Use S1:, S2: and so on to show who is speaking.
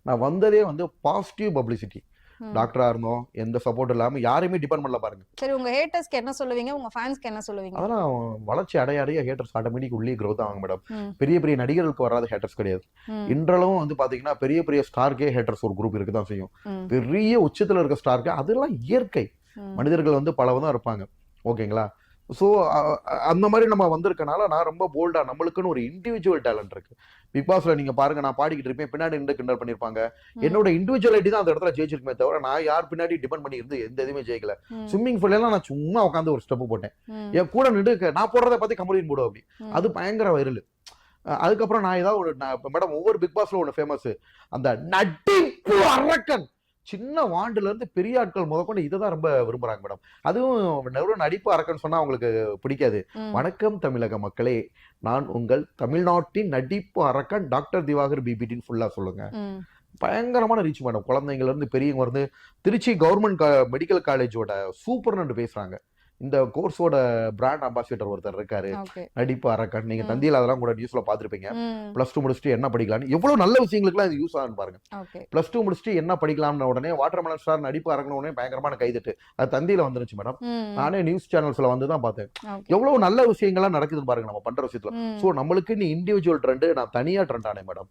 S1: நான் வந்ததே வந்து பாசிட்டிவ் பப்ளிசிட்டி. டாக்டரா இருந்தோம், எந்த சப்போர்ட் இல்லாம யாரையுமே டிபெண்ட் பண்ணல பாருங்க.
S2: சரி, உங்க ஹேட்டர்ஸ்க்கு என்ன சொல்லுவீங்க, உங்க ஃபேன்ஸ்க்கு என்ன சொல்லுவீங்க?
S1: அதெல்லாம் வளர்ச்சி அடைய அடைய ஹேட்டர்ஸ் ஆட்டோமேட்டிக் உள்ளே growth ஆவாங்க மேடம்.
S2: ம்,
S1: பெரிய பெரிய நடிகர்களுக்கு வராத ஹேட்டர்ஸ் கிடையாது.
S2: ம்,
S1: இன்றளவும் வந்து பாத்தீங்கன்னா பெரிய பெரிய ஸ்டார்க்கே ஹேட்டர்ஸ் ஒரு குரூப் இருக்குதான் செய்யும்.
S2: ம்,
S1: பெரிய உச்சத்துல இருக்க ஸ்டார்க்கு அதெல்லாம் இயற்கை.
S2: ம்,
S1: மனிதர்கள் வந்து பலவிதம் இருப்பாங்க. ஓகேங்களா? ஸோ அந்த மாதிரி நம்ம வந்திருக்கனால நான் ரொம்ப போல்டா நம்மளுக்குன்னு ஒரு இண்டிவிஜுவல் டேலண்ட் இருக்கு. பிக் பாஸ்ல நீங்க பாருங்க, நான் பாடிக்கிட்டு இருப்பேன், பின்னாடி நின்று கிண்டல் பண்ணிருப்பாங்க.
S2: ம்,
S1: என்னோட இண்டிவிஜுவாலிட்டி தான் அந்த இடத்துல ஜெயிச்சிருக்குமே தவிர நான் யார் பின்னாடி டிபெண்ட் பண்ணி இருந்து எந்த இதுவுமே ஜெயிக்கல.
S2: ம்,
S1: ஸ்விம்மிங் பூல்ல எல்லாம் நான் சும்மா உட்காந்து ஒரு ஸ்டெப் போட்டேன்.
S2: ம்,
S1: என் கூட நின்று நான் போடுறத பார்த்து கமலின் போடும் அப்படி.
S2: ம்.
S1: அது பயங்கர வைரல். அதுக்கப்புறம் நான் ஏதாவது ஒரு மேடம் ஒவ்வொரு பிக் பாஸ்ல ஒன்று ஃபேமஸ், அந்த நடிப்பு அரக்கன். சின்ன வாண்டுல இருந்து பெரிய ஆட்கள் முதற்கொண்டு இதை தான் ரொம்ப விரும்புறாங்க மேடம். அதுவும் வெறும் நடிப்பு அரக்கன் சொன்னா அவங்களுக்கு பிடிக்காது.
S2: ம்,
S1: வணக்கம் தமிழக மக்களே, நான் உங்கள் தமிழ்நாட்டின் நடிப்பு அரக்கன் டாக்டர் திவாகர் பிபிடின்னு ஃபுல்லா சொல்லுங்க.
S2: ம்,
S1: பயங்கரமான ரீச் மேடம். குழந்தைங்கள்ல இருந்து பெரியவங்க வந்து திருச்சி கவர்மெண்ட் மெடிக்கல் காலேஜோட சூப்பர்னு பேசுறாங்க. இந்த கோர்ஸோட பிராண்ட் அம்பாசிடர் ஒருத்தர் இருக்காரு,
S2: ஓகே.
S1: நடிப்பு அரக்கன். நீங்க
S2: ம்,
S1: தந்தியில அதெல்லாம் கூட நியூஸ்ல பாத்திருப்பீங்க.
S2: ம்,
S1: +2 முடிச்சுட்டு என்ன படிக்கலாம்னு எவ்வளவு நல்ல விஷயங்களுக்குலாம் இது யூஸ் ஆகுன்னு பாருங்க.
S2: ஓகே.
S1: +2 முடிச்சுட்டு என்ன படிக்கலாம்னு உடனே வாட்டர்மெலன் ஸ்டார் நடிப்பு அரக்கன உடனே பயங்கரமான கைதட்டு. அது தந்தியில வந்துருச்சு மேடம்.
S2: ம்,
S1: நானே நியூஸ் சேனல்ஸ்ல வந்து தான் பார்த்தேன்.
S2: ஓகே.
S1: எவ்வளவு நல்ல விஷயங்கள்லாம் நடக்குதுன்னு பாருங்க நம்ம பண்ற விஷயத்துல.
S2: ம்,
S1: சோ நம்மளுக்கு இண்டிவிஜுவல் ட்ரெண்ட், நான் தனியா ட்ரெண்ட் ஆனேன் மேடம்.